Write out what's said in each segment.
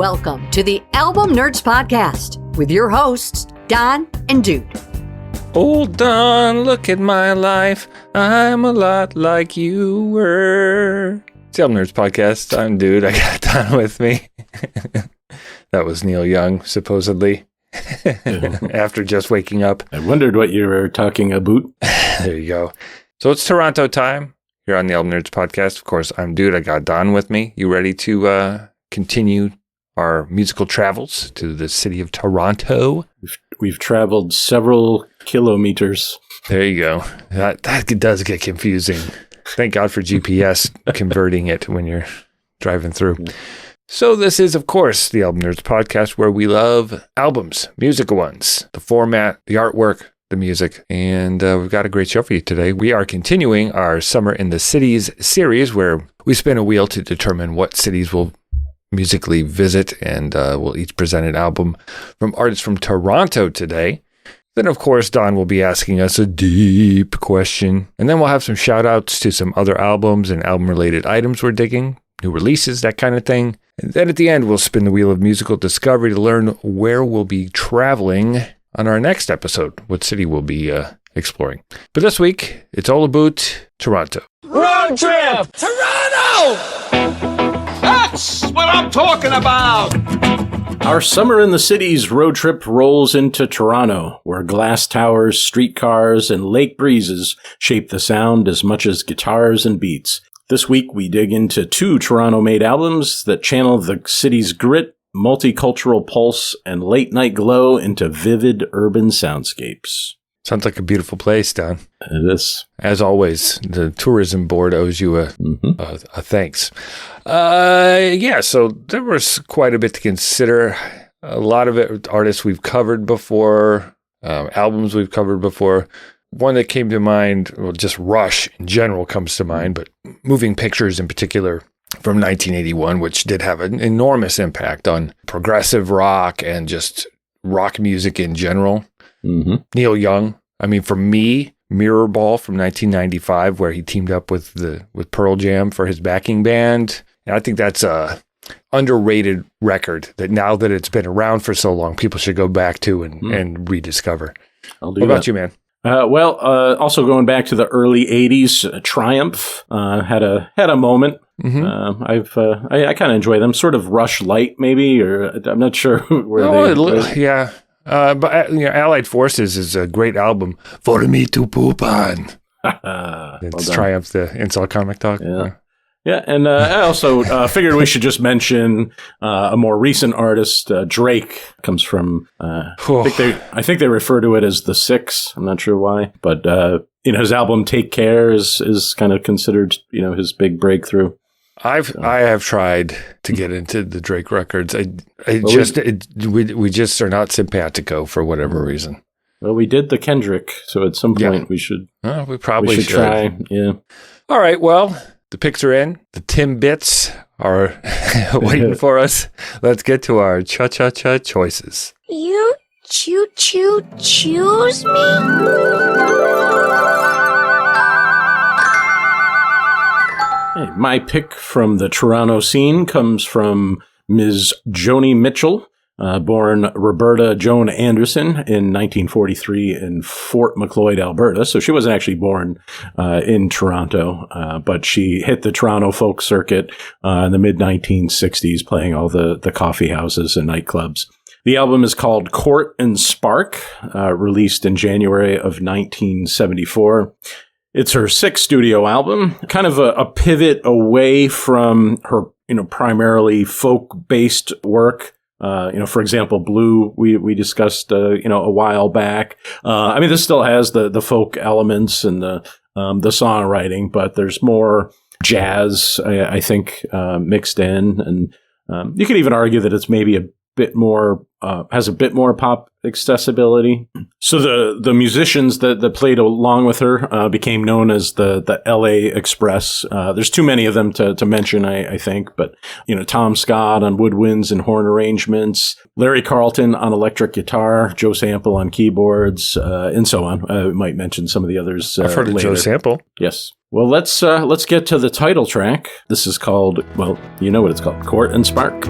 welcome to the Album Nerds Podcast with your hosts, Don and Dude. Old Don, look at my life. I'm a lot like you were. It's the Album Nerds Podcast. I'm Dude. I got Don with me. That was Neil Young, supposedly, after just waking up. I wondered what you were talking about. There you go. So it's Toronto time here on the Album Nerds Podcast. Of course, I'm Dude. I got Don with me. You ready to continue our musical travels to the city of Toronto? We've traveled several kilometers. There you go. That does get confusing. Thank God for GPS converting it when you're driving through. Yeah. So this is, of course, the Album Nerds Podcast, where we love albums, musical ones, the format, the artwork, the music, and we've got a great show for you today. We are continuing our Summer in the Cities series, where we spin a wheel to determine what cities we'll musically visit, and we'll each present an album from artists from Toronto today. Then, of course, Don will be asking us a deep question, and then we'll have some shout-outs to some other albums and album-related items we're digging, new releases, that kind of thing. And then at the end, we'll spin the wheel of musical discovery to learn where we'll be traveling on our next episode, what city we'll be exploring. But this week, it's all about Toronto. Road trip! Toronto! That's what I'm talking about! Our Summer in the Cities road trip rolls into Toronto, where glass towers, streetcars, and lake breezes shape the sound as much as guitars and beats. This week, we dig into two Toronto-made albums that channel the city's grit, multicultural pulse, and late-night glow into vivid urban soundscapes. Sounds like a beautiful place, Don. It is. As always, the tourism board owes you a thanks. So there was quite a bit to consider. A lot of it artists we've covered before, albums we've covered before. One that came to mind, well, just Rush in general comes to mind, but Moving Pictures in particular from 1981, which did have an enormous impact on progressive rock and just rock music in general. Mm-hmm. Neil Young. I mean, for me, Mirrorball from 1995, where he teamed up with Pearl Jam for his backing band. And I think that's a underrated record that now that it's been around for so long, people should go back to and rediscover. I'll do What about that. you, man? Also going back to the early '80s, Triumph had a moment. Mm-hmm. I kind of enjoy them, sort of Rush light, maybe, or I'm not sure where they. Yeah, but Allied Forces is a great album for me to poop on. It's Triumph, the incel comic talk. Yeah, and I also figured we should just mention a more recent artist, Drake, comes from, I think they refer to it as the Six. I'm not sure why, but his album Take Care is kind of considered, his big breakthrough. I have tried to get into the Drake records. We just are not simpatico for whatever reason. Well, we did the Kendrick, so at some point we should. We probably should try. Yeah. All right. Well. The picks are in. The Tim bits are waiting for us. Let's get to our cha-cha-cha choices. You choose me? Hey, my pick from the Toronto scene comes from Ms. Joni Mitchell, born Roberta Joan Anderson in 1943 in Fort Macleod, Alberta. So she wasn't actually born in Toronto, but she hit the Toronto folk circuit in the mid-1960s, playing all the coffee houses and nightclubs. The album is called Court and Spark, released in January of 1974. It's her sixth studio album, kind of a pivot away from her, primarily folk-based work. For example, Blue, we discussed, a while back. This still has the folk elements and the songwriting, but there's more jazz, I think, mixed in. And, you could even argue that it's maybe a bit more, has a bit more pop accessibility. So the musicians that played along with her became known as the LA Express. There's too many of them to mention, I think, but Tom Scott on woodwinds and horn arrangements, Larry Carlton on electric guitar, Joe Sample on keyboards, and so on. I might mention some of the others. I've heard of later. Joe Sample. Yes. Well, let's get to the title track. This is called, you know what it's called, Court and Spark.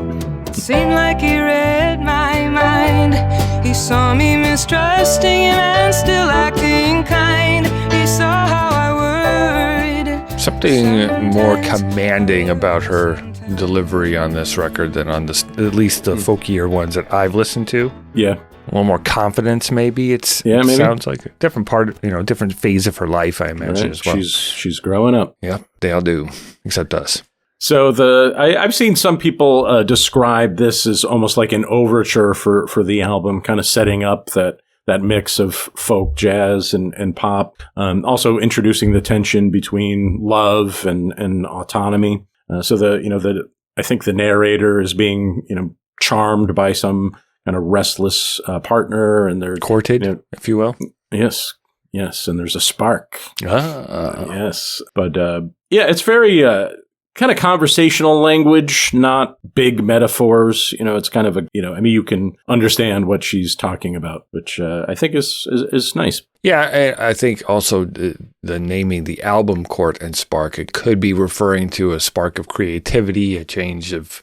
Seemed like he read my mind. He saw me mistrusting him and still acting kind. He saw how I worried. Something more commanding about her delivery on this record than on this, at least the folkier ones that I've listened to. Yeah. A little more confidence, maybe. It sounds like a different part, different phase of her life, I imagine, as well. She's growing up. Yep, they all do, except us. So I've seen some people describe this as almost like an overture for the album, kind of setting up that mix of folk, jazz, and pop. Also introducing the tension between love and autonomy. So I think the narrator is being charmed by some kind of restless partner, and they're courted, if you will. Yes, and there's a spark. Yes, but it's very kind of conversational language, not big metaphors. It's kind of you can understand what she's talking about, which I think is nice. Yeah, I think also the naming the album Court and Spark, it could be referring to a spark of creativity, a change of,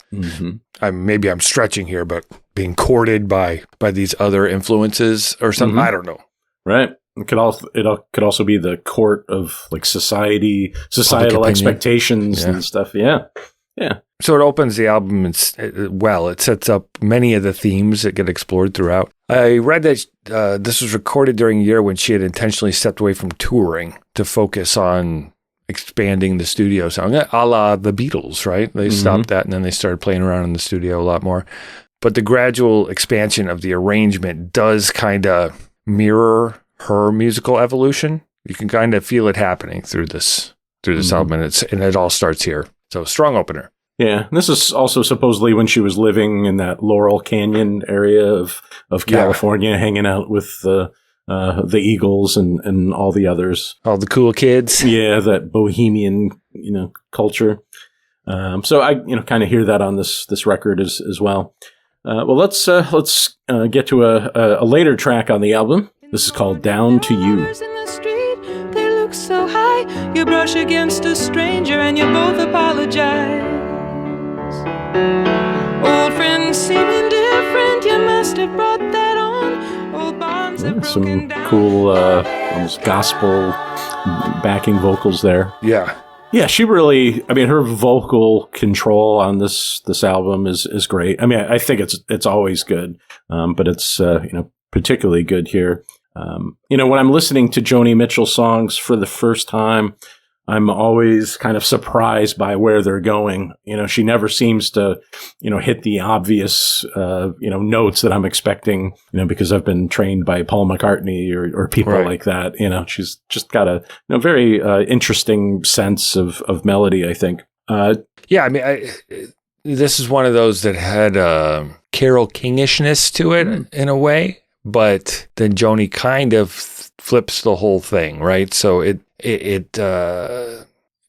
maybe I'm stretching here, but being courted by these other influences or something. I don't know. Right. It could also be the court of like societal expectations and stuff. Yeah. So it opens the album and it sets up many of the themes that get explored throughout. I read that this was recorded during a year when she had intentionally stepped away from touring to focus on expanding the studio sound, a la the Beatles, right? They stopped that and then they started playing around in the studio a lot more. But the gradual expansion of the arrangement does kind of mirror her musical evolution. You can kind of feel it happening through this album, and it all starts here. So strong opener. Yeah, this is also supposedly when she was living in that Laurel Canyon area of California, hanging out with the Eagles and all the others, all the cool kids. Yeah, that bohemian culture. So I kind of hear that on this record as well. Well, let's get to a later track on the album. This is called Down to You. In the street, they look so high. You brush against a stranger and you both apologize. Old friends seem indifferent. You must have brought that on. Old bonds have broken down. Some cool, almost gospel backing vocals there. Yeah, she really, her vocal control on this album is great. I think it's always good, but it's, particularly good here. When I'm listening to Joni Mitchell songs for the first time, I'm always kind of surprised by where they're going. She never seems to, hit the obvious, notes that I'm expecting, because I've been trained by Paul McCartney or people like that. She's just got a very interesting sense of melody, I think. This is one of those that had Carole Kingishness to it in a way, but then Joni kind of flips the whole thing, right? So it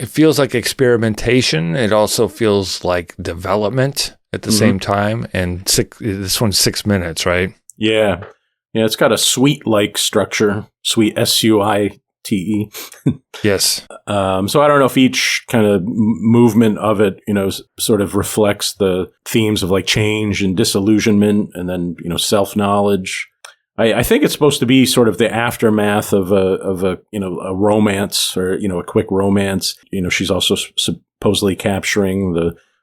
feels like experimentation. It also feels like development at the same time. And this one's 6 minutes, right? Yeah. It's got a suite-like structure. Suite, SUITE. Yes. So I don't know if each kind of movement of it, sort of reflects the themes of like change and disillusionment, and then self-knowledge. I think it's supposed to be sort of the aftermath of a romance, or a quick romance. She's also supposedly capturing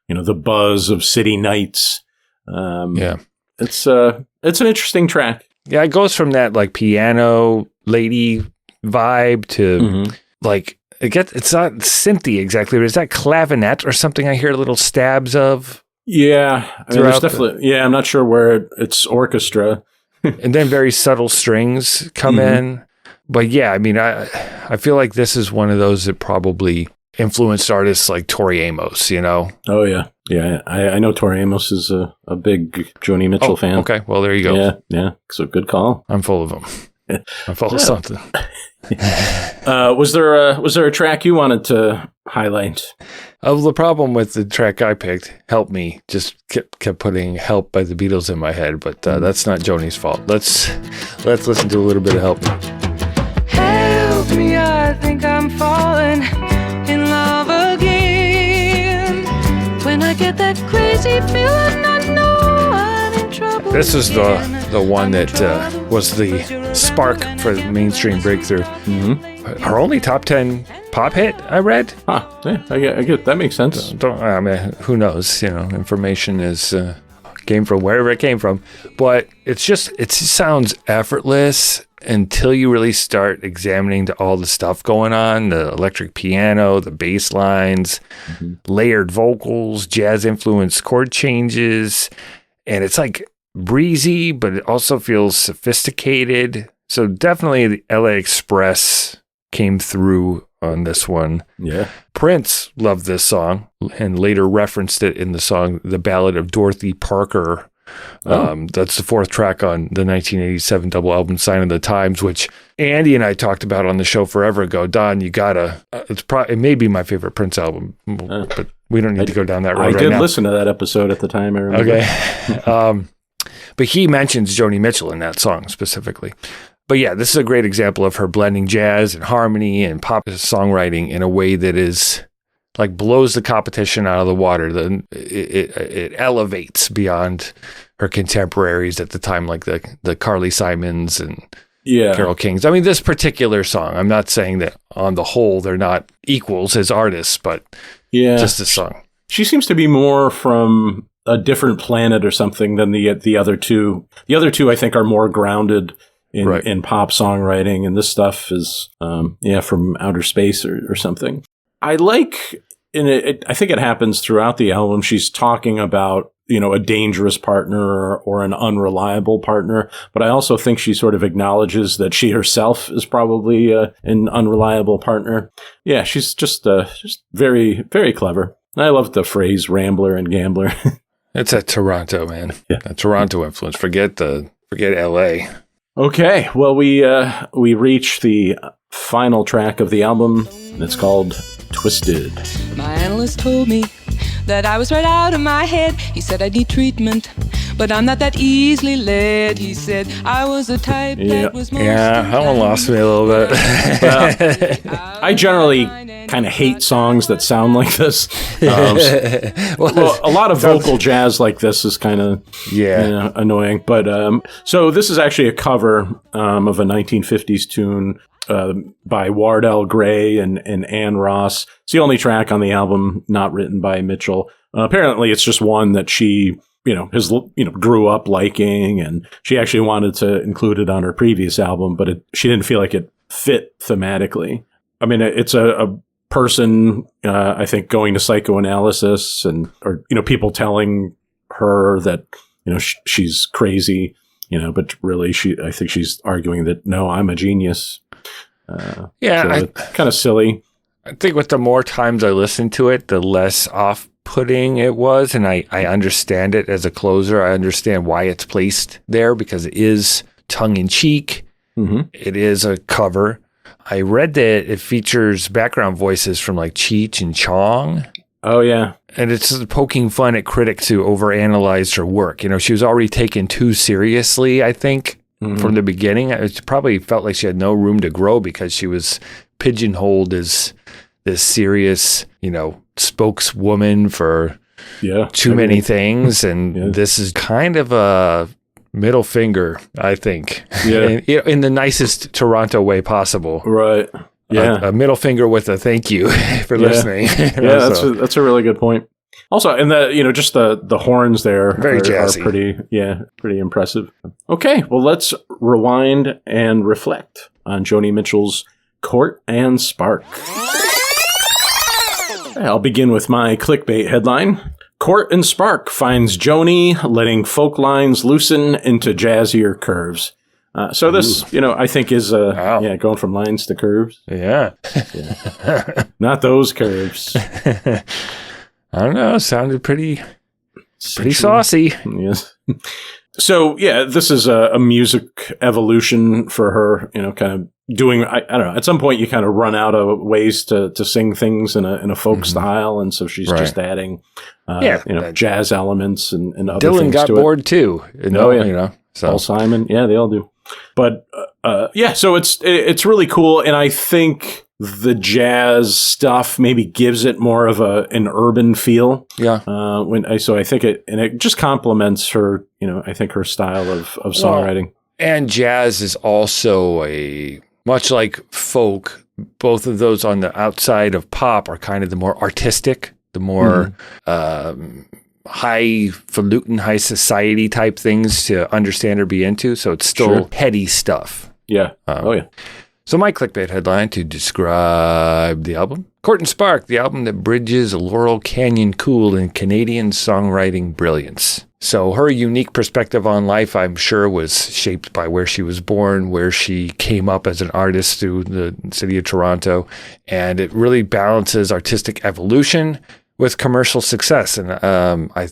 the buzz of city nights. It's an interesting track. Yeah, it goes from that like piano lady vibe to like it's not synthy exactly, but is that clavinet or something? I hear little stabs of. Yeah, there's definitely. I'm not sure where it's orchestra. And then very subtle strings come in. But yeah, I feel like this is one of those that probably influenced artists like Tori Amos, Oh, yeah. Yeah, I know Tori Amos is a big Joni Mitchell fan. Okay, well, there you go. Yeah. So good call. I'm full of them. I'm full of something. Was there a track you wanted to highlight? The problem with the track I picked, Help Me, just kept putting Help by the Beatles in my head, but that's not Joni's fault. Let's listen to a little bit of Help Me. Help me, I think I'm falling in love again. When I get that crazy feeling, I know This is the one that was the spark for the mainstream breakthrough. Mm-hmm. Her only top 10 pop hit, I read. Huh. Yeah, I get that makes sense. I mean, who knows? Information is came from wherever it came from, but it just sounds effortless until you really start examining all the stuff going on, the electric piano, the bass lines, layered vocals, jazz influenced chord changes, and it's like breezy, but it also feels sophisticated. So definitely the LA Express came through on this one. Yeah. Prince loved this song and later referenced it in the song The Ballad of Dorothy Parker. That's the fourth track on the 1987 double album Sign of the Times, which Andy and I talked about on the show forever ago. Don, you gotta, it may be my favorite Prince album, but we don't need to go down that road right now. I did listen to that episode at the time, I remember. Okay. But he mentions Joni Mitchell in that song specifically. But yeah, this is a great example of her blending jazz and harmony and pop songwriting in a way that is like blows the competition out of the water. It elevates beyond her contemporaries at the time, like the Carly Simons and Carole Kings. I mean, this particular song, I'm not saying that on the whole they're not equals as artists, but just this song. She seems to be more from a different planet or something than the other two. The other two, I think, are more grounded in pop songwriting, and this stuff is from outer space or something. I like I think it happens throughout the album. She's talking about a dangerous partner or an unreliable partner, but I also think she sort of acknowledges that she herself is probably an unreliable partner. Yeah, she's just very, very clever. I love the phrase "rambler" and "gambler." It's a Toronto, man. Yeah. A Toronto influence. Forget LA. Okay, well, we reach the final track of the album, and it's called Twisted. My analyst told me that I was right out of my head. He said I need treatment, but I'm not that easily led. He said I was the type that was most... Yeah, that one lost me a little bit. Well, I generally kind of hate songs that sound like this. Well, a lot of vocal jazz like this is kind of annoying. But so this is actually a cover of a 1950s tune by Wardell Gray and Ann Ross. It's the only track on the album not written by Mitchell. Apparently, it's just one that she grew up liking, and she actually wanted to include it on her previous album, but she didn't feel like it fit thematically. I mean, it's a person, I think, going to psychoanalysis or people telling her that, she's crazy, but really I think she's arguing that, no, I'm a genius. So kind of silly. I think with the more times I listened to it, the less off-putting it was, and I understand it as a closer. I understand why it's placed there because it is tongue-in-cheek. Mm-hmm. It is a cover. I read that it features background voices from like Cheech and Chong. Oh, yeah. And it's poking fun at critics who overanalyzed her work. She was already taken too seriously, I think, from the beginning. It probably felt like she had no room to grow because she was pigeonholed as this serious, spokeswoman for too many things. And this is kind of a middle finger, I think, in the nicest Toronto way possible. Right. Yeah. A middle finger with a thank you for listening. That's a really good point. Also, and just the horns there very jazzy. Are pretty impressive. Okay, well, let's rewind and reflect on Joni Mitchell's Court and Spark. I'll begin with my clickbait headline. Court and Spark finds Joni letting folk lines loosen into jazzier curves. So this, I think is, going from lines to curves. Yeah. Not those curves. I don't know. Sounded pretty saucy. Yes. So, this is a music evolution for her, kind of doing, I don't know, at some point you kind of run out of ways to sing things in a folk style. And so she's just adding, jazz elements and other Dylan things got to bored too. So. Paul Simon. Yeah, they all do. But, so it's really cool. And I think the jazz stuff maybe gives it more of an urban feel. Yeah. So I think it just complements her, I think her style of songwriting. And jazz is also much like folk, both of those on the outside of pop are kind of the more artistic, the more highfalutin, high society type things to understand or be into. So it's still heady stuff. Yeah. Yeah. So my clickbait headline to describe the album: Court and Spark, the album that bridges Laurel Canyon cool and Canadian songwriting brilliance. So her unique perspective on life, I'm sure, was shaped by where she was born, where she came up as an artist through the city of Toronto, and it really balances artistic evolution with commercial success. And I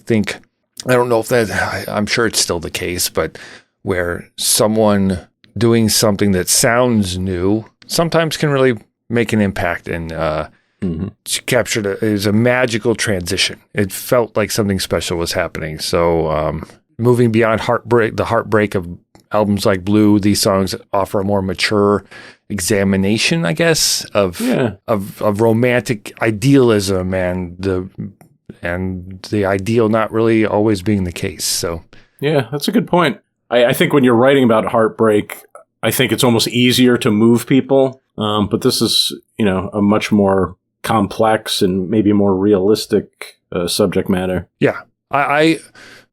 don't know if I'm sure it's still the case, but where someone doing something that sounds new sometimes can really make an impact. And she captured it was a magical transition. It felt like something special was happening. So moving beyond the heartbreak of albums like Blue, these songs offer a more mature examination, I guess, of romantic idealism and the ideal not really always being the case. So yeah, that's a good point. I think when you're writing about heartbreak, I think it's almost easier to move people. But this is, a much more complex and maybe more realistic subject matter. Yeah. I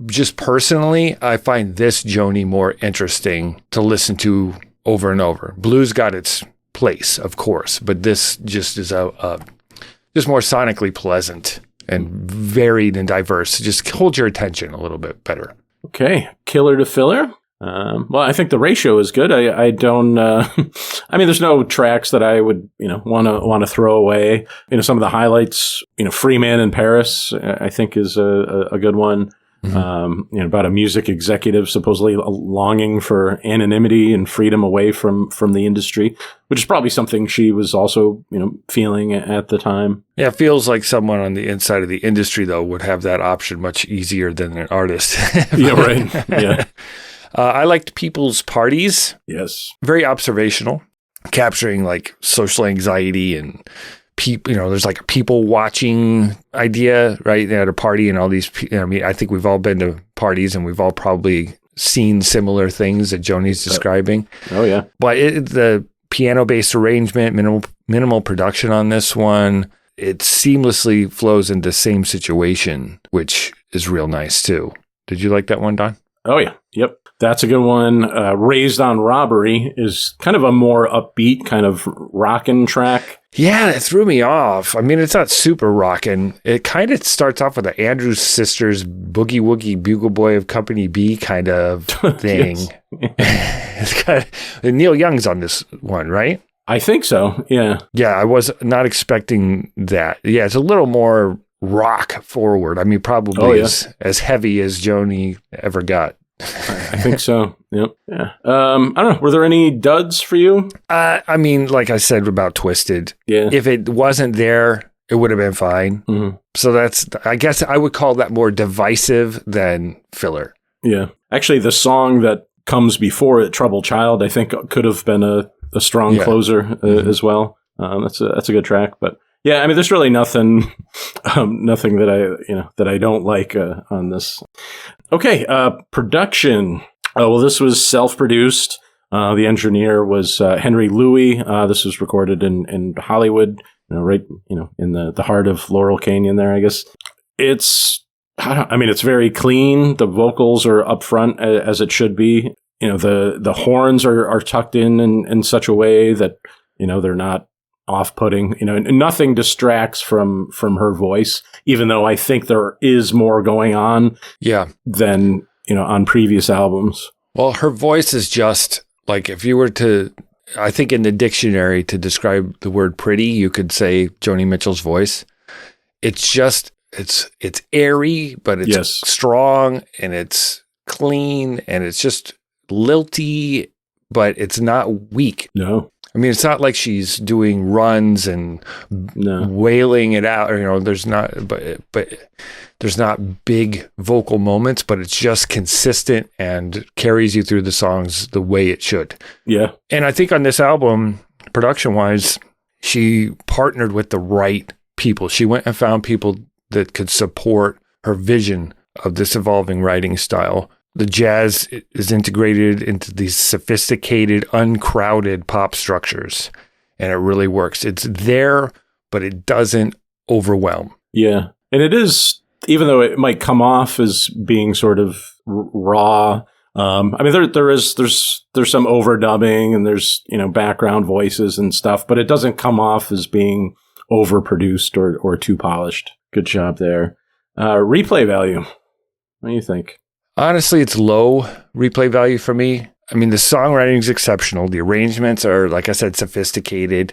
just personally, I find this Joni more interesting to listen to over and over. Blue's got its place, of course, but this just is just more sonically pleasant and varied and diverse. Just hold your attention a little bit better. Okay, killer to filler. Well, I think the ratio is good. I don't. There's no tracks that I would want to throw away. Some of the highlights. Freeman in Paris, I think is a good one. Mm-hmm. About a music executive supposedly longing for anonymity and freedom away from the industry, which is probably something she was also feeling at the time. Yeah, it feels like someone on the inside of the industry though would have that option much easier than an artist. Yeah, right. Yeah. I liked People's Parties. Yes. Very observational, capturing like social anxiety and people, there's like a people watching idea, right? At a party and all these, I think we've all been to parties and we've all probably seen similar things that Joni's describing. Oh yeah. But the piano-based arrangement, minimal production on this one, it seamlessly flows into the same situation, which is real nice too. Did you like that one, Don? Oh yeah. Yep. That's a good one. Raised on Robbery is kind of a more upbeat kind of rockin' track. Yeah, it threw me off. It's not super rockin'. It kind of starts off with the Andrews Sisters Boogie Woogie Bugle Boy of Company B kind of thing. It's kind of, Neil Young's on this one, right? I think so, yeah. Yeah, I was not expecting that. Yeah, it's a little more rock forward. Probably as heavy as Joni ever got. I think so. Yep. Yeah. I don't know. Were there any duds for you? Like I said about Twisted. Yeah. If it wasn't there, it would have been fine. Mm-hmm. So I guess I would call that more divisive than filler. Yeah. Actually, the song that comes before it, Troubled Child, I think could have been a strong closer as well. That's a good track, but. Yeah, there's really nothing that I don't like on this. Okay, production. Well, this was self-produced. The engineer was Henry Louis. This was recorded in Hollywood, right, in the heart of Laurel Canyon there, I guess. It's very clean. The vocals are up front as it should be. The horns are tucked in such a way that, they're not off-putting, nothing distracts from her voice, even though I think there is more going on than, on previous albums. Well, her voice is just like, if you were to, I think in the dictionary to describe the word pretty, you could say Joni Mitchell's voice. It's just, it's airy, but it's strong and it's clean and it's just lilty, but it's not weak. No. It's not like she's doing runs and wailing it out. There's not, but there's not big vocal moments, but it's just consistent and carries you through the songs the way it should. Yeah. And I think on this album, production-wise, she partnered with the right people. She went and found people that could support her vision of this evolving writing style. The jazz is integrated into these sophisticated, uncrowded pop structures, and it really works. It's there, but it doesn't overwhelm. Yeah. And it is, even though it might come off as being sort of raw, I mean, there's some overdubbing and there's, background voices and stuff, but it doesn't come off as being overproduced or too polished. Good job there. Replay value. What do you think? Honestly, it's low replay value for me. I mean, the songwriting is exceptional. The arrangements are, like I said, sophisticated,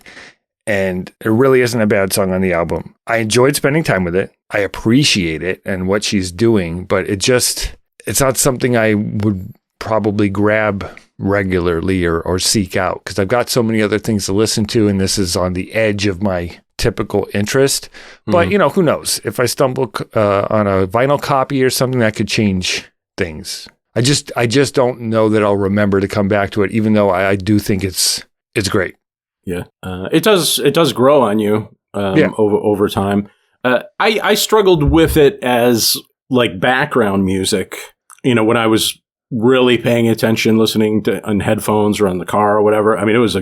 and it really isn't a bad song on the album. I enjoyed spending time with it. I appreciate it and what she's doing, but it's not something I would probably grab regularly or seek out, because I've got so many other things to listen to, and this is on the edge of my typical interest. But, who knows? If I stumble on a vinyl copy or something, that could change things. I just don't know that I'll remember to come back to it, even though I do think it's great. Yeah. It does grow on you over time. I struggled with it as like background music, when I was really paying attention, listening to on headphones or on the car or whatever. I mean, it was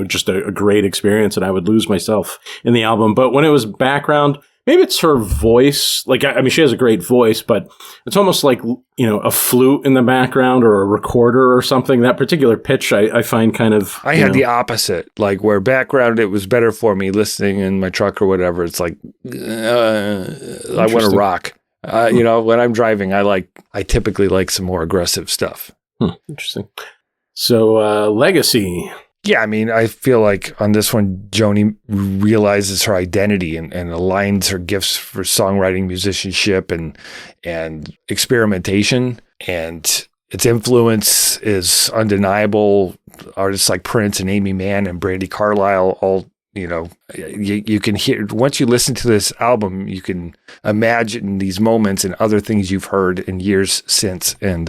just a great experience, and I would lose myself in the album. But when it was background, maybe it's her voice. Like, I mean, she has a great voice, but it's almost like, a flute in the background or a recorder or something. That particular pitch, I find kind of... I had the opposite. Like, where background, it was better for me listening in my truck or whatever. It's like, I want to rock. When I'm driving, I typically like some more aggressive stuff. Interesting. So, Legacy... Yeah, I mean, I feel like on this one, Joni realizes her identity and aligns her gifts for songwriting, musicianship, and experimentation. And its influence is undeniable. Artists like Prince and Amy Mann and Brandi Carlile all, you can hear, once you listen to this album, you can imagine these moments and other things you've heard in years since. And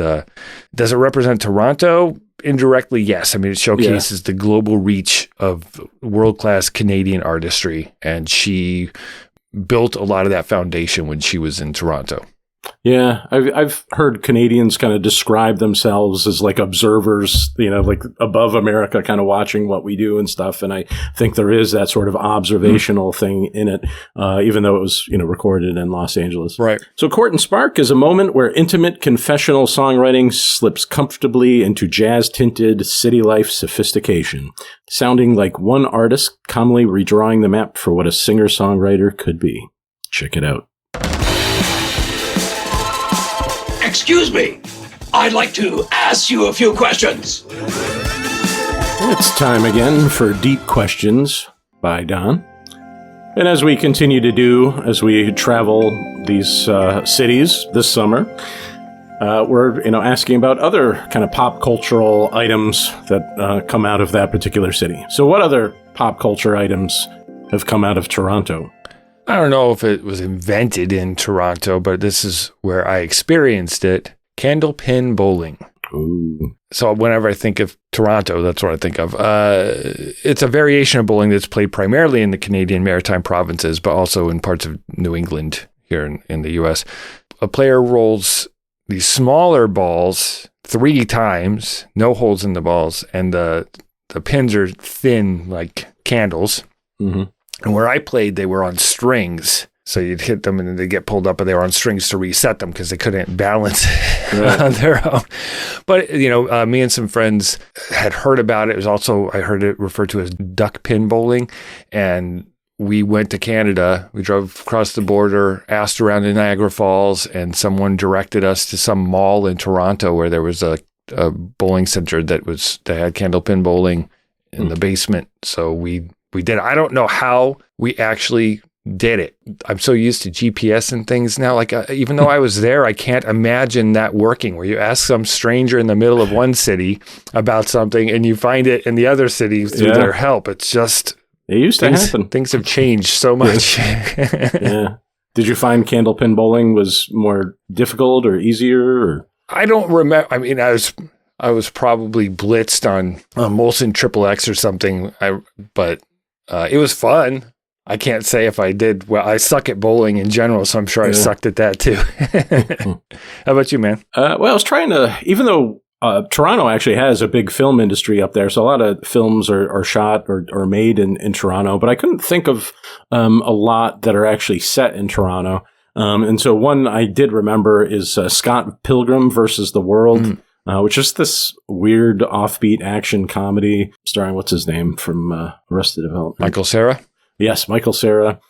does it represent Toronto? Indirectly, yes. I mean, it showcases the global reach of world-class Canadian artistry, and she built a lot of that foundation when she was in Toronto. Yeah, I've heard Canadians kind of describe themselves as like observers, like above America, kind of watching what we do and stuff. And I think there is that sort of observational thing in it, even though it was, recorded in Los Angeles. Right. So Court and Spark is a moment where intimate confessional songwriting slips comfortably into jazz-tinted city life sophistication, sounding like one artist calmly redrawing the map for what a singer-songwriter could be. Check it out. Excuse me, I'd like to ask you a few questions. It's time again for Deep Questions by Don. And as we continue to do, as we travel these cities this summer, we're asking about other kind of pop cultural items that come out of that particular city. So what other pop culture items have come out of Toronto? I don't know if it was invented in Toronto, but this is where I experienced it. Candlepin bowling. Ooh. So whenever I think of Toronto, that's what I think of. It's a variation of bowling that's played primarily in the Canadian Maritime provinces, but also in parts of New England here in the U.S. A player rolls these smaller balls 3 times, no holes in the balls, and the pins are thin like candles. Mm-hmm. And where I played, they were on strings. So you'd hit them and then they get pulled up, and they were on strings to reset them because they couldn't balance on their own. But, me and some friends had heard about it. It was also, I heard it referred to as duck pin bowling. And we went to Canada. We drove across the border, asked around in Niagara Falls, and someone directed us to some mall in Toronto where there was a bowling center that had candlepin bowling in the basement. So we did it. I don't know how we actually did it. I'm so used to GPS and things now. Like, even though I was there, I can't imagine that working, where you ask some stranger in the middle of one city about something and you find it in the other city through their help. It's just... It used to happen. Things have changed so much. Yeah. Did you find candlepin bowling was more difficult or easier? Or? I don't remember. I mean, I was probably blitzed on Molten XXX or something, but It was fun. I can't say if I did well. I suck at bowling in general, so I'm sure I sucked at that too. How about you, man? Well, I was trying to, even though Toronto actually has a big film industry up there, so a lot of films are shot or made in Toronto, but I couldn't think of a lot that are actually set in Toronto. And so one I did remember is Scott Pilgrim versus the World, which is this weird offbeat action comedy starring, what's his name from Arrested Development? Michael Cera? Yes, Michael Cera.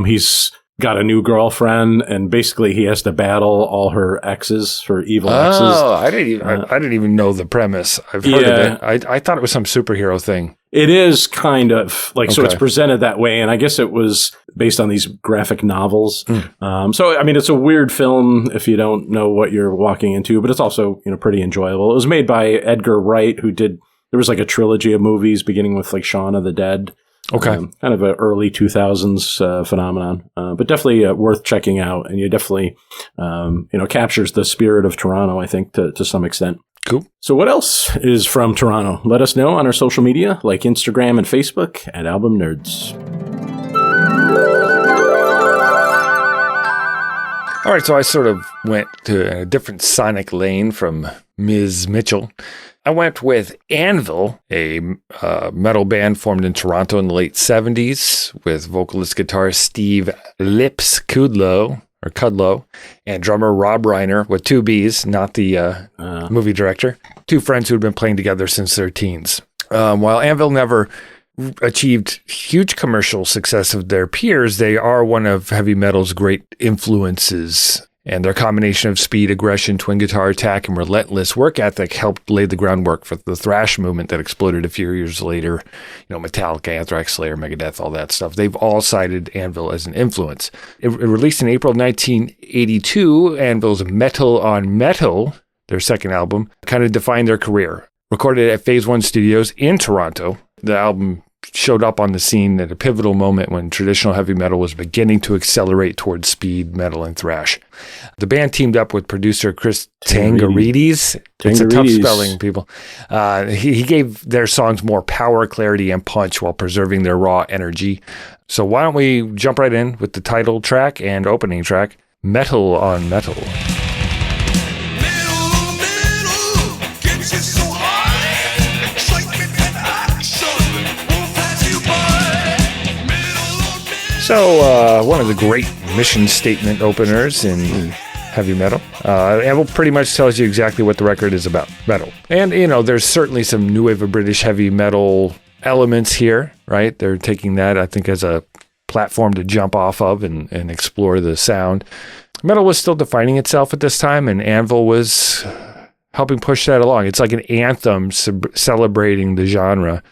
He's got a new girlfriend, and basically he has to battle all her exes, her evil exes. Oh, I didn't even know the premise. I've heard of it. I thought it was some superhero thing. It is kind of like, so it's presented that way, and I guess it was based on these graphic novels. So, I mean, it's a weird film if you don't know what you're walking into, but it's also, pretty enjoyable. It was made by Edgar Wright, there was like a trilogy of movies beginning with like Shaun of the Dead. Okay. Kind of an early 2000s phenomenon, but definitely worth checking out. And you definitely, captures the spirit of Toronto, I think, to some extent. Cool. So what else is from Toronto? Let us know on our social media, like Instagram and Facebook at Album Nerds. All right, so I sort of went to a different sonic lane from Ms. Mitchell. I went with Anvil, a metal band formed in Toronto in the late 70s with vocalist guitarist Steve Lips Kudlow, and drummer Rob Reiner with 2 Bs, not the movie director. 2 friends who had been playing together since their teens. While Anvil never achieved huge commercial success of their peers, they are one of heavy metal's great influences. And their combination of speed, aggression, twin guitar attack, and relentless work ethic helped lay the groundwork for the thrash movement that exploded a few years later. Metallica, Anthrax, Slayer, Megadeth, all that stuff. They've all cited Anvil as an influence. It released in April 1982, Anvil's Metal on Metal, their second album, kind of defined their career. Recorded at Phase 1 Studios in Toronto, the album showed up on the scene at a pivotal moment when traditional heavy metal was beginning to accelerate towards speed metal and thrash. The band teamed up with producer Chris Tangarides. It's a tough spelling, people. He gave their songs more power, clarity, and punch while preserving their raw energy. So why don't we jump right in with the title track and opening track, Metal on Metal. So, one of the great mission statement openers in heavy metal. Anvil pretty much tells you exactly what the record is about, metal. And, there's certainly some new wave of British heavy metal elements here, right? They're taking that, I think, as a platform to jump off of and explore the sound. Metal was still defining itself at this time, and Anvil was helping push that along. It's like an anthem celebrating the genre.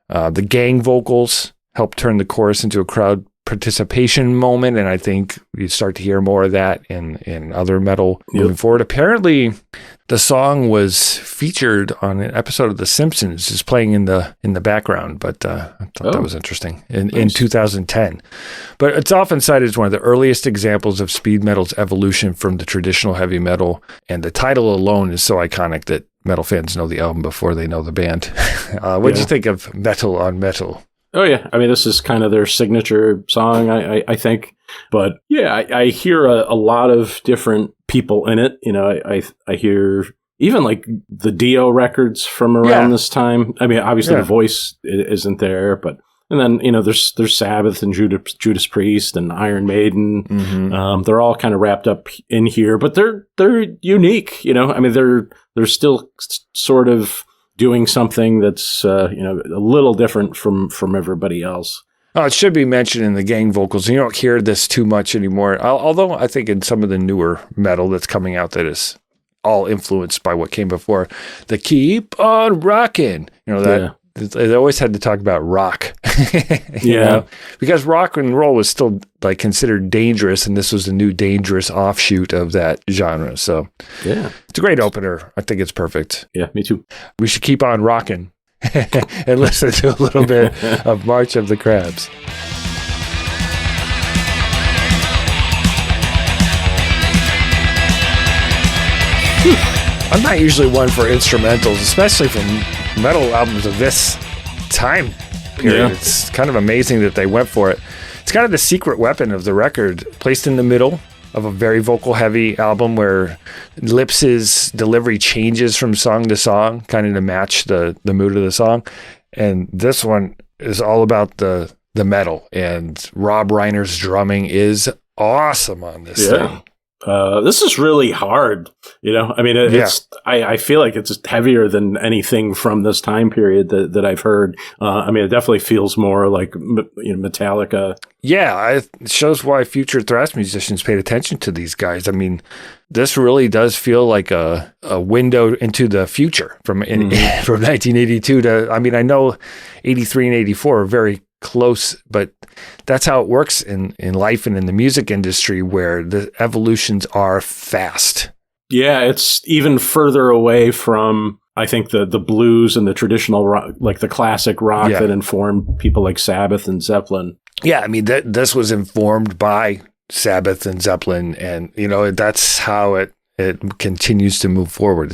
The gang vocals helped turn the chorus into a crowd participation moment, and I think you start to hear more of that in other metal moving forward. Apparently, the song was featured on an episode of The Simpsons, just playing in the background, but I thought that was interesting in 2010. But it's often cited as one of the earliest examples of speed metal's evolution from the traditional heavy metal, and the title alone is so iconic that metal fans know the album before they know the band. What did you think of Metal on Metal? Oh, yeah. I mean, this is kind of their signature song, I think. But, yeah, I hear a lot of different people in it. I hear even, like, the Dio records from around this time. I mean, obviously the voice isn't there, but... And then, there's Sabbath and Judas Priest and Iron Maiden. Mm-hmm. They're all kind of wrapped up in here, but they're unique, I mean, they're still sort of... doing something that's a little different from everybody else. Oh, it should be mentioned in the gang vocals. You don't hear this too much anymore. Although I think in some of the newer metal that's coming out that is all influenced by what came before, the keep on rocking. They always had to talk about rock. you know? Because rock and roll was still like considered dangerous, and this was a new dangerous offshoot of that genre. So it's a great opener. I think it's perfect. Yeah, me too. We should keep on rocking and listen to a little bit of March of the Crabs. I'm not usually one for instrumentals, especially from metal albums of this time period. Yeah. It's kind of amazing that they went for it. It's kind of the secret weapon of the record, placed in the middle of a very vocal-heavy album where Lips's delivery changes from song to song, kind of to match the mood of the song. And this one is all about the metal, and Rob Reiner's drumming is awesome on this thing. This is really hard, you know. I mean, I feel like it's heavier than anything from this time period that I've heard. I mean, it definitely feels more like Metallica. Yeah, it shows why future thrash musicians paid attention to these guys. I mean, this really does feel like a window into the future from 1982 to. I mean, I know 83 and 84 are very close, but that's how it works in life and in the music industry, where the evolutions are fast. Yeah, it's even further away from, I think, the blues and the traditional rock, like the classic rock that informed people like Sabbath and Zeppelin. Yeah, I mean, this was informed by Sabbath and Zeppelin, and that's how it continues to move forward.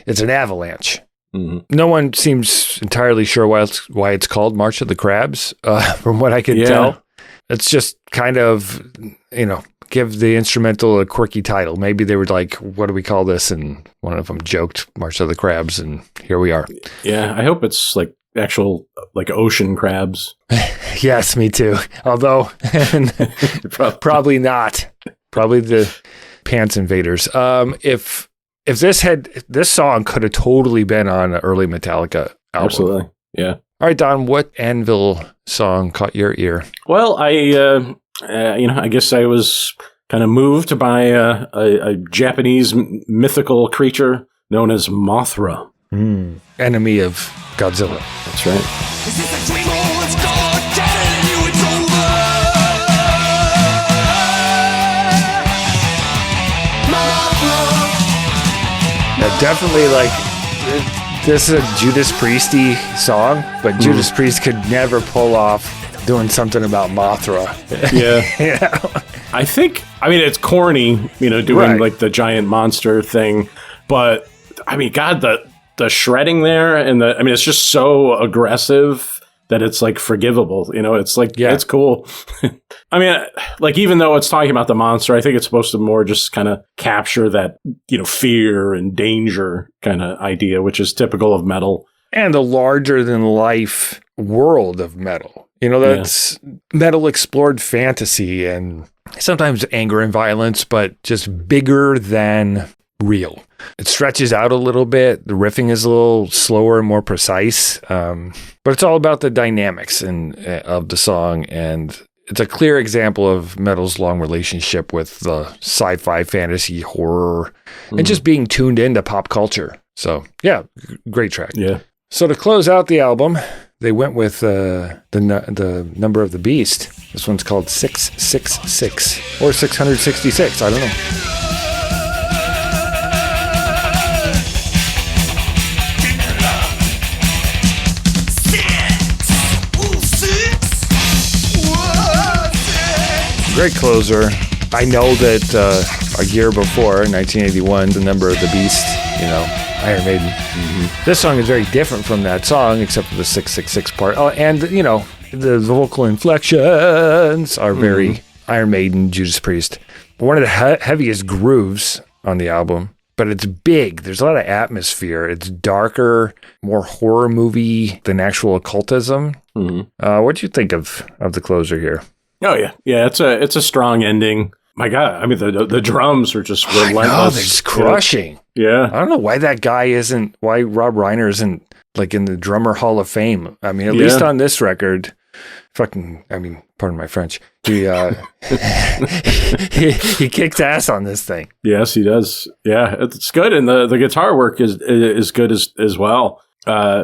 It's an avalanche. Mm-hmm. No one seems entirely sure why it's called March of the Crabs, from what I can tell. It's just kind of, give the instrumental a quirky title. Maybe they were like, what do we call this? And one of them joked March of the Crabs, and here we are. Yeah, I hope it's like actual like ocean crabs. Yes, me too. Although, probably not. Probably the pants invaders. If this song could have totally been on an early Metallica album. Absolutely. Yeah. All right, Don, what Anvil song caught your ear? Well, I guess I was kind of moved by a Japanese mythical creature known as Mothra. Enemy of Godzilla. That's right. Is this a dream or it's God telling you it's over? Definitely, this is a Judas Priesty song, but Judas Priest could never pull off doing something about Mothra. Yeah. I think, it's corny, doing like the giant monster thing, but God, the shredding there and it's just so aggressive that it's like forgivable, it's like, it's cool. Even though it's talking about the monster, I think it's supposed to more just kind of capture that, fear and danger kind of idea, which is typical of metal. And the larger than life world of metal. That's metal explored fantasy and sometimes anger and violence, but just bigger than real. It stretches out a little bit. The riffing is a little slower and more precise, but it's all about the dynamics of the song, and it's a clear example of metal's long relationship with the sci-fi, fantasy, horror, and just being tuned into pop culture. So, yeah, great track. Yeah. So to close out the album, they went with the number of the beast. This one's called 666 or 666. I don't know. Great closer. I know that a year before, 1981, the number of the beast, Iron Maiden. Mm-hmm. This song is very different from that song, except for the 666 part. Oh, and, the vocal inflections are very Iron Maiden, Judas Priest. One of the heaviest grooves on the album, but it's big. There's a lot of atmosphere. It's darker, more horror movie than actual occultism. Mm-hmm. What do you think of the closer here? Oh yeah, it's a strong ending. My God, the drums are just relentless. I know, they're just crushing. Yeah, I don't know why why Rob Reiner isn't like in the Drummer Hall of Fame. At least on this record, pardon my French. He he kicks ass on this thing. Yes, he does. Yeah, it's good, and the guitar work is good as well.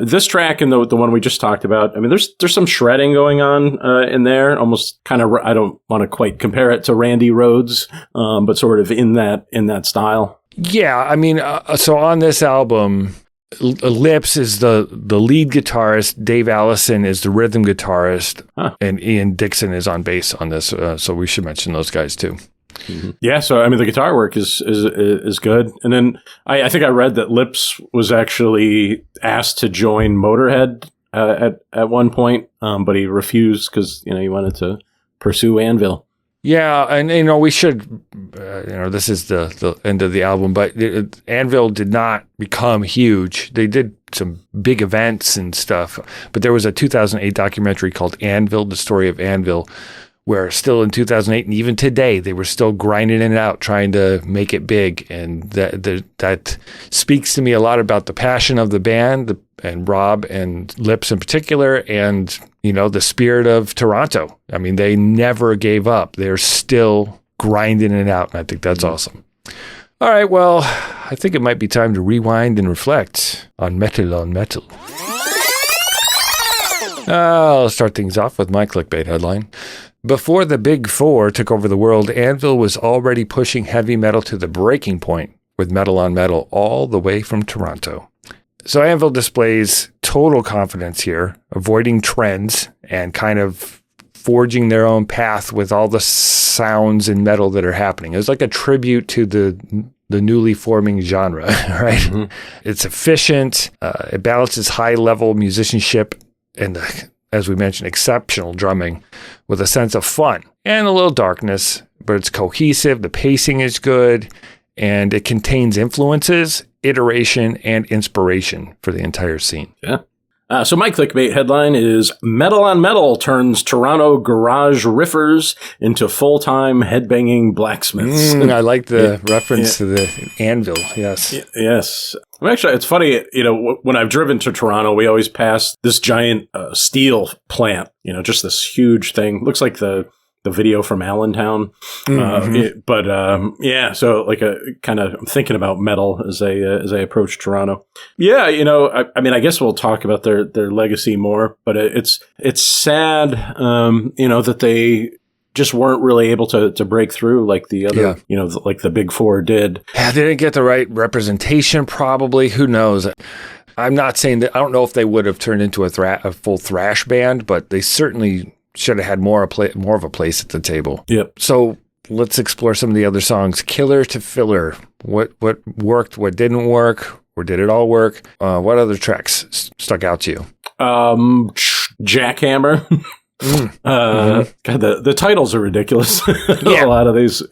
This track and the one we just talked about, there's some shredding going on in there, almost kind of, I don't want to quite compare it to Randy Rhoads, but sort of in that style. Yeah, so on this album, Lips is the lead guitarist, Dave Allison is the rhythm guitarist, and Ian Dixon is on bass on this, so we should mention those guys too. Mm-hmm. Yeah, so the guitar work is good, and then I think I read that Lips was actually asked to join Motorhead at one point, but he refused because he wanted to pursue Anvil. Yeah, and we should, this is the end of the album, but Anvil did not become huge. They did some big events and stuff, but there was a 2008 documentary called Anvil, the story of Anvil, where still in 2008 and even today, they were still grinding it out, trying to make it big. And that speaks to me a lot about the passion of the band and Rob and Lips in particular, and, the spirit of Toronto. I mean, they never gave up. They're still grinding it out. And I think that's awesome. All right. Well, I think it might be time to rewind and reflect on Metal on Metal. I'll start things off with my clickbait headline. Before the Big Four took over the world, Anvil was already pushing heavy metal to the breaking point with Metal on Metal all the way from Toronto. So Anvil displays total confidence here, avoiding trends and kind of forging their own path with all the sounds in metal that are happening. It was like a tribute to the newly forming genre, right? Mm-hmm. It's efficient. It balances high-level musicianship and as we mentioned, exceptional drumming with a sense of fun and a little darkness, but it's cohesive, the pacing is good, and it contains influences, iteration, and inspiration for the entire scene. Yeah. So my clickbait headline is Metal on Metal turns Toronto garage riffers into full-time headbanging blacksmiths. I like the reference to the anvil, yes. Yes. Actually, it's funny, when I've driven to Toronto, we always pass this giant steel plant, just this huge thing. Looks like the video from Allentown. Mm-hmm. So like I'm thinking about metal as I approach Toronto. Yeah, I guess we'll talk about their legacy more, but it's sad, that they just weren't really able to break through like the other, like the Big Four did. Yeah, they didn't get the right representation, probably. Who knows? I'm not saying that. I don't know if they would have turned into a full thrash band, but they certainly should have had more of a place at the table. Yep. So let's explore some of the other songs. Killer to Filler. What worked? What didn't work? Or did it all work? What other tracks stuck out to you? Jackhammer. God, the titles are ridiculous. Yeah. A lot of these,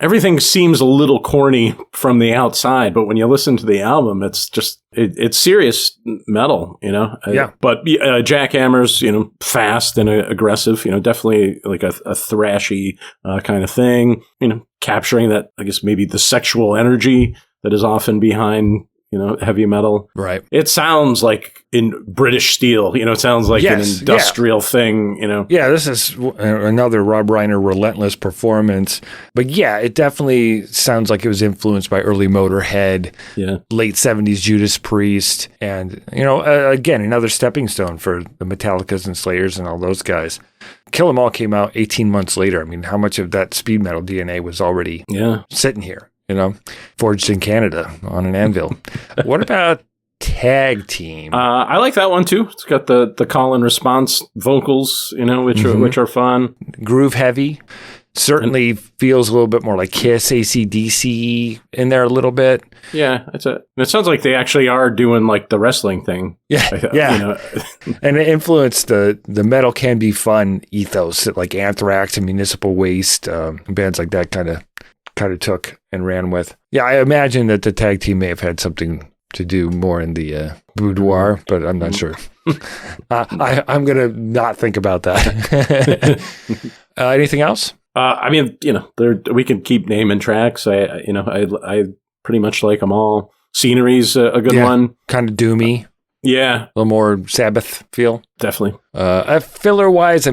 everything seems a little corny from the outside, but when you listen to the album, it's just, it's serious metal, Yeah. But Jackhammer's, fast and aggressive, definitely like a thrashy kind of thing, capturing that, I guess, maybe the sexual energy that is often behind, heavy metal. Right. It sounds like in British steel, it sounds like an industrial thing, Yeah, this is another Rob Reiner relentless performance. But yeah, it definitely sounds like it was influenced by early Motorhead, late 70s Judas Priest, and, again, another stepping stone for the Metallicas and Slayers and all those guys. Kill 'Em All came out 18 months later. I mean, how much of that speed metal DNA was already sitting here? Forged in Canada on an anvil. What about Tag Team? I like that one too. It's got the call and response vocals, which are fun. Groove heavy. Certainly feels a little bit more like Kiss, AC/DC in there a little bit. Yeah, it sounds like they actually are doing like the wrestling thing. Yeah. And it influenced the metal can be fun ethos like Anthrax and Municipal Waste, bands like that kind of took and ran with. Yeah, I imagine that the Tag Team may have had something to do more in the boudoir, but I'm not sure. I'm going to not think about that. Anything else? We can keep naming tracks. I pretty much like them all. Scenery's a good one. Kind of doomy. Yeah. A little more Sabbath feel. Definitely. Filler-wise,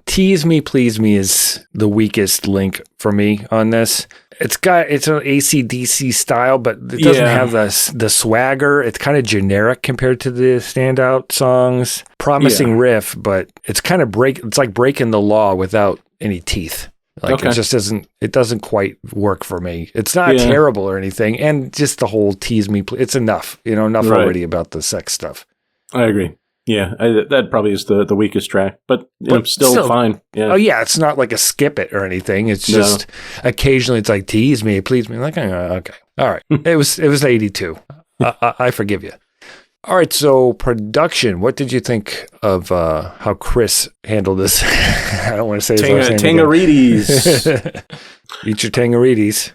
Tease Me, Please Me is the weakest link for me on this. It's an AC/DC style, but it doesn't have the swagger. It's kind of generic compared to the standout songs. Promising riff, but it's kind of it's like breaking the law without any teeth. It just it doesn't quite work for me. It's not terrible or anything. And just the whole Tease Me, Please, it's enough, already about the sex stuff. I agree. Yeah, that probably is the weakest track, but still fine. Yeah. Oh yeah, it's not like a skip it or anything. It's just occasionally it's like Tease Me, Please Me. Like okay, all right. It was 82. I forgive you. All right, so production. What did you think of how Chris handled this? I don't want to say his last name. Tangarides. Eat your Tangarides.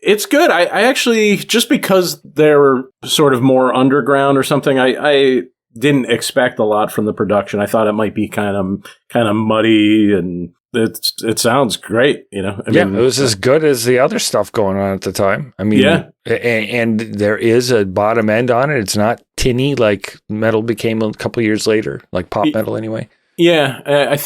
It's good. I actually, just because they're sort of more underground or something, I didn't expect a lot from the production. I thought it might be kind of muddy, and it sounds great. I mean, it was as good as the other stuff going on at the time. I mean, and there is a bottom end on it. It's not tinny like metal became a couple years later, like pop metal anyway. Yeah, I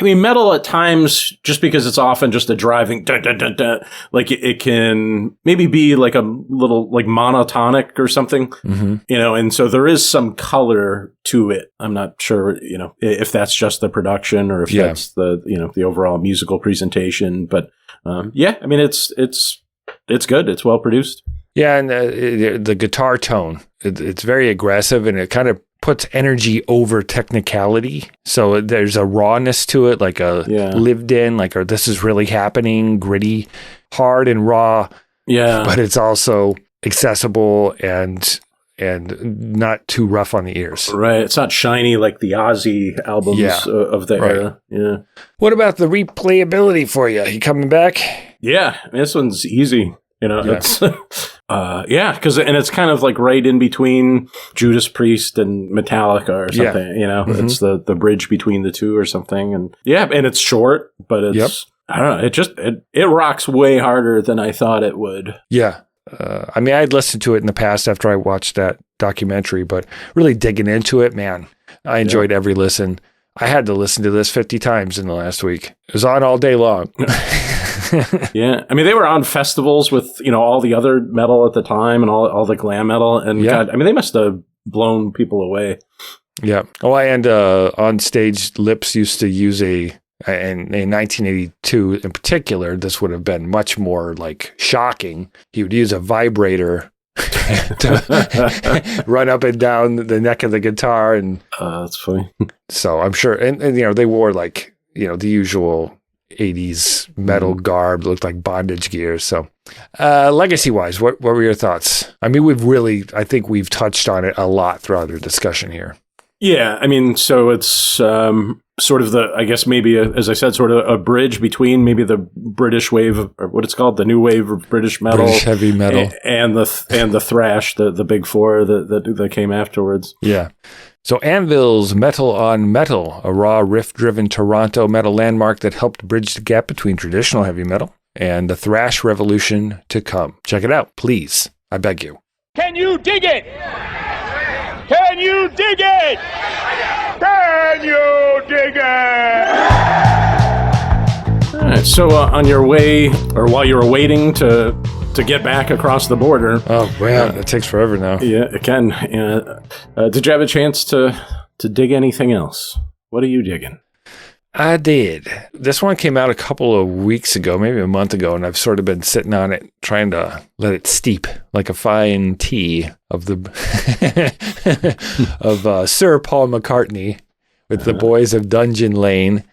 mean, metal at times, just because it's often just a driving, dun, dun, dun, dun, like it can maybe be like a little like monotonic or something, and so there is some color to it. I'm not sure, if that's just the production or if that's the, the overall musical presentation. But I mean, it's good. It's well produced. Yeah, and the guitar tone, it's very aggressive, and it kind of puts energy over technicality. So there's a rawness to it, like a lived in, like, or this is really happening, gritty, hard and raw. Yeah. But it's also accessible and not too rough on the ears. Right. It's not shiny like the Ozzy albums of the era. Yeah. What about the replayability for you? You coming back? Yeah. This one's easy. It's because it's kind of like right in between Judas Priest and Metallica or something. It's the bridge between the two or something, and it's short, but it's I don't know, it rocks way harder than I thought it would. I mean, I'd listened to it in the past after I watched that documentary, but really digging into it, man, I enjoyed every listen. I had to listen to this 50 times in the last week. It was on all day long. Yeah, I mean, they were on festivals with all the other metal at the time and all the glam metal, and God, I mean, they must have blown people away. Yeah. Oh, and on stage, Lips used to use in 1982 in particular, this would have been much more like shocking. He would use a vibrator to run up and down the neck of the guitar, and that's funny. So I'm sure, and they wore like the usual 80s metal garb, looked like bondage gear. So legacy wise, what were your thoughts? I mean, I think we've touched on it a lot throughout our discussion here. Yeah, I mean, so it's sort of I guess maybe as I said, sort of a bridge between maybe the British wave or what it's called, the new wave of British metal, British heavy metal, and the thrash, the big four that came afterwards. Yeah. So Anvil's Metal on Metal, a raw riff-driven Toronto metal landmark that helped bridge the gap between traditional heavy metal and the thrash revolution to come. Check it out, please. I beg you. Can you dig it? Can you dig it? Can you dig it? All right, so on your way, or while you were waiting to get back across the border. Oh, man, it takes forever now. Yeah, it can. Did you have a chance to dig anything else? What are you digging? I did. This one came out a couple of weeks ago, maybe a month ago, and I've sort of been sitting on it, trying to let it steep like a fine tea of the of Sir Paul McCartney with the Boys of Dungeon Lane.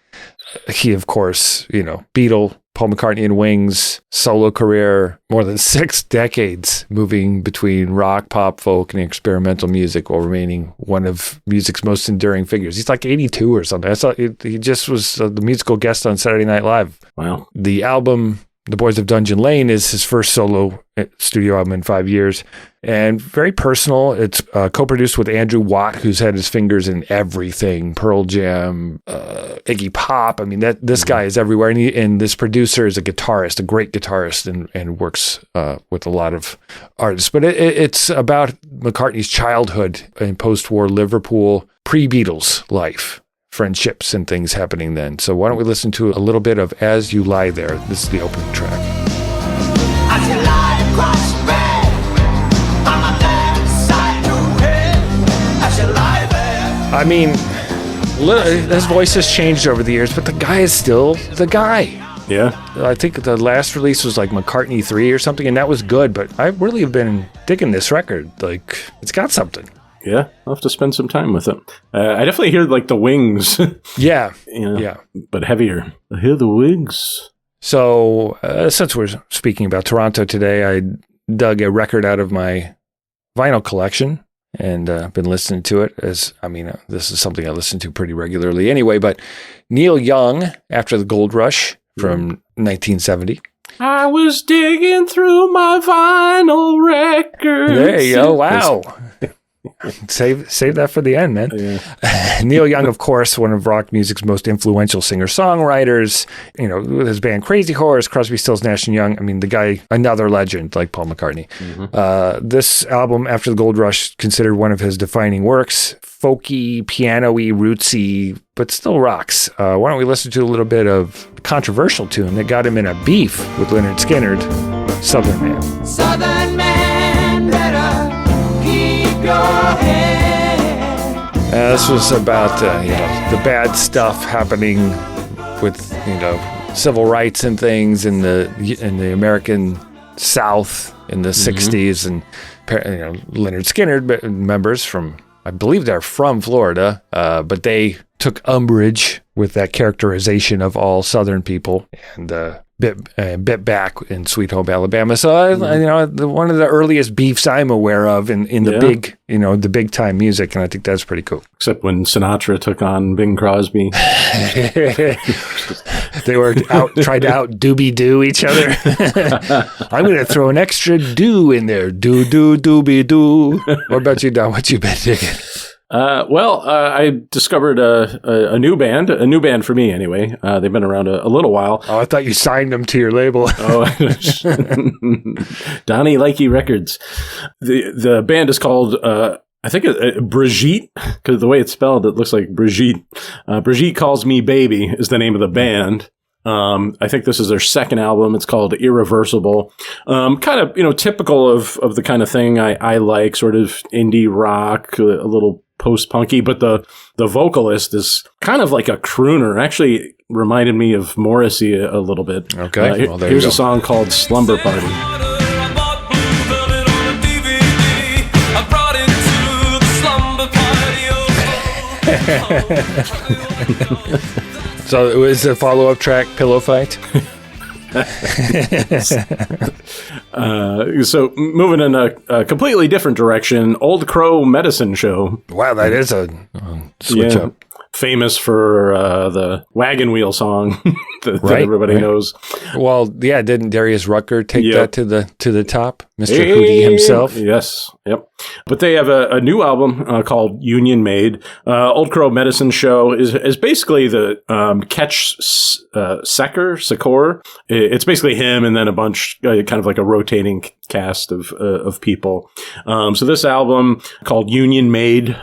He, of course, Beatle, Paul McCartney and Wings, solo career, more than 6 decades moving between rock, pop, folk, and experimental music while remaining one of music's most enduring figures. He's like 82 or something. I saw he just was the musical guest on Saturday Night Live. Wow. The album, The Boys of Dungeon Lane, is his first solo studio album in 5 years, and very personal. It's co-produced with Andrew Watt, who's had his fingers in everything, Pearl Jam, Iggy Pop. I mean, this guy is everywhere, and this producer is a guitarist, a great guitarist, and works with a lot of artists. But it's about McCartney's childhood in post-war Liverpool, pre-Beatles life, friendships and things happening then. So why don't we listen to a little bit of As You Lie There. This is the opening track. As you lie across the bed, on my left side your head, as you lie there. I mean, his voice has changed over the years, but the guy is still the guy. Yeah. I think the last release was like McCartney 3 or something, and that was good, but I really have been digging this record. Like, it's got something. Yeah, I'll have to spend some time with it. I definitely hear like the Wings. Yeah. Yeah. But heavier. I hear the Wings. So, since we're speaking about Toronto today, I dug a record out of my vinyl collection, and I've been listening to it this is something I listen to pretty regularly anyway, but Neil Young, After the Gold Rush from 1970. I was digging through my vinyl records. There you go. Wow. Save that for the end, man. Yeah. Neil Young, of course, one of rock music's most influential singer-songwriters. With his band Crazy Horse, Crosby, Stills, Nash & Young. I mean, the guy, another legend like Paul McCartney. Mm-hmm. This album, After the Gold Rush, considered one of his defining works. Folky, piano-y, rootsy, but still rocks. Why don't we listen to a little bit of a controversial tune that got him in a beef with Lynyrd Skynyrd, Southern Man. Southern man, better keep your head. This was about the bad stuff happening with civil rights and things in the American South in the 60s, and Lynyrd Skynyrd members from, I believe they're from Florida, but they took umbrage with that characterization of all Southern people and bit back in Sweet Home Alabama. So one of the earliest beefs I'm aware of in the big the big time music, and I think that's pretty cool. Except when Sinatra took on Bing Crosby, they were tried to out doobie doo each other. I'm going to throw an extra do in there, do doobie doo. What about you, Don? What you been digging? I discovered a new band for me anyway. They've been around a little while. Oh, I thought you signed them to your label. Donnie Likey Records. The band is called, I think Brigitte, because the way it's spelled, it looks like Brigitte. Brigitte Calls Me Baby is the name of the band. I think this is their second album. It's called Irreversible. Kind of, typical of the kind of thing I like, sort of indie rock, a little post-punky, but the vocalist is kind of like a crooner. Actually reminded me of Morrissey a little bit. Okay. Here's a song called Slumber Party. So it was a follow-up track, Pillow Fight? So moving in a completely different direction, Old Crow Medicine Show. Wow, that is a switch up. Famous for the wagon wheel song that everybody knows. Well, yeah, didn't Darius Rucker take that to the top? Mr. Hootie himself? Yes, yep. But they have a new album called Union Made. Old Crow Medicine Show is basically the Ketch Secor. It's basically him and then a bunch, kind of like a rotating cast of people. So this album called Union Made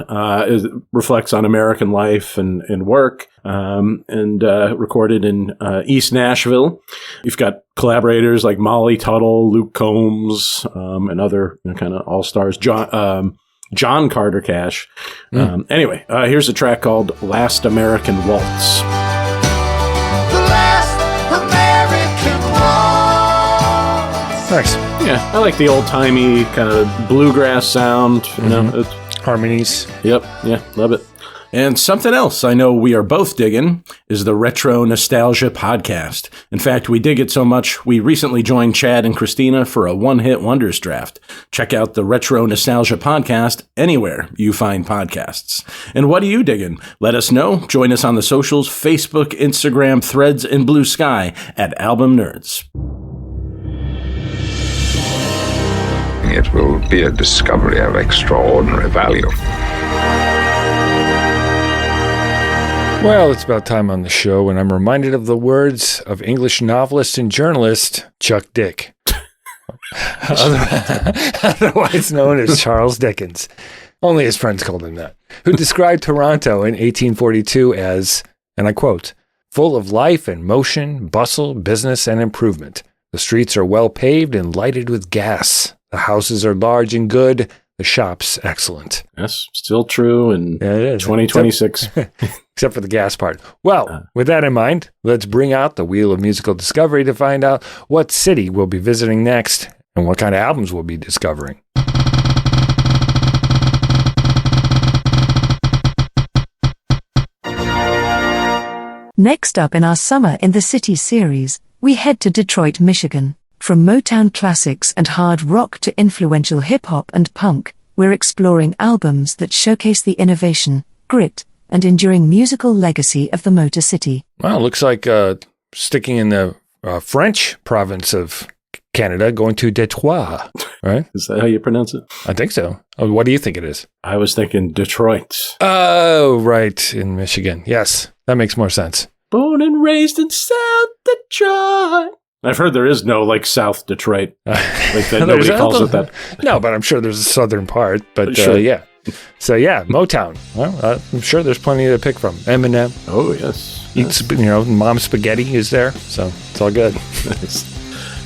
reflects on American life and work, and recorded in East Nashville. You've got collaborators like Molly Tuttle, Luke Combs, and other kind of all-stars. John Carter Cash. Anyway, here's a track called Last American Waltz. The last American waltz. Nice. Yeah, I like the old-timey kind of bluegrass sound. You know, harmonies. Yep, yeah, love it. And something else I know we are both digging is the Retro Nostalgia Podcast. In fact, we dig it so much, we recently joined Chad and Christina for a one-hit wonders draft. Check out the Retro Nostalgia Podcast anywhere you find podcasts. And what are you digging? Let us know. Join us on the socials, Facebook, Instagram, Threads, and Blue Sky at Album Nerds. It will be a discovery of extraordinary value. Well, it's about time on the show when I'm reminded of the words of English novelist and journalist Chuck Dick, otherwise known as Charles Dickens. Only his friends called him that, who described Toronto in 1842 as, and I quote, full of life and motion, bustle, business, and improvement. The streets are well paved and lighted with gas. The houses are large and good. The shops excellent. Yes, still true in 2026. Except for the gas part. Well, with that in mind, let's bring out the Wheel of Musical Discovery to find out what city we'll be visiting next and what kind of albums we'll be discovering. Next up in our Summer in the City series, we head to Detroit, Michigan. From Motown classics and hard rock to influential hip-hop and punk, we're exploring albums that showcase the innovation, grit, and enduring musical legacy of the Motor City. Well, looks like sticking in the French province of Canada, going to Detroit, right? Is that how you pronounce it? I think so. Oh, what do you think it is? I was thinking Detroit. Oh, right, in Michigan. Yes, that makes more sense. Born and raised in South Detroit. I've heard there is no, like, South Detroit. Like, that nobody calls it that. No, but I'm sure there's a southern part. But Sure. yeah. So yeah, Motown. Well, I'm sure there's plenty to pick from. Eminem. Oh, yes. Eats, Mom's spaghetti is there. So it's all good. Nice.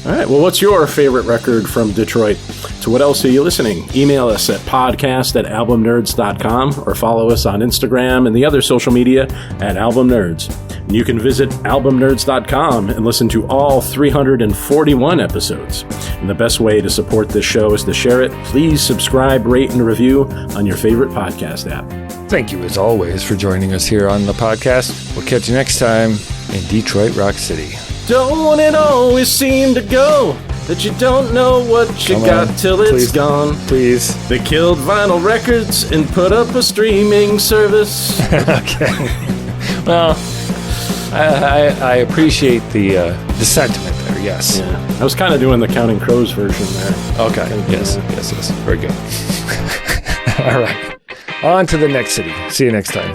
All right. Well, what's your favorite record from Detroit? To what else are you listening? Email us at podcast@albumnerds.com or follow us on Instagram and the other social media at Album Nerds. And you can visit albumnerds.com and listen to all 341 episodes. And the best way to support this show is to share it. Please subscribe, rate, and review on your favorite podcast app. Thank you, as always, for joining us here on the podcast. We'll catch you next time in Detroit Rock City. Don't it always seem to go that you don't know what you got till it's gone? Please. They killed vinyl records and put up a streaming service. Okay. Well, I appreciate the sentiment there, yes. Yeah. I was kind of doing the Counting Crows version there. Okay. Yes. Very good. All right. On to the next city. See you next time.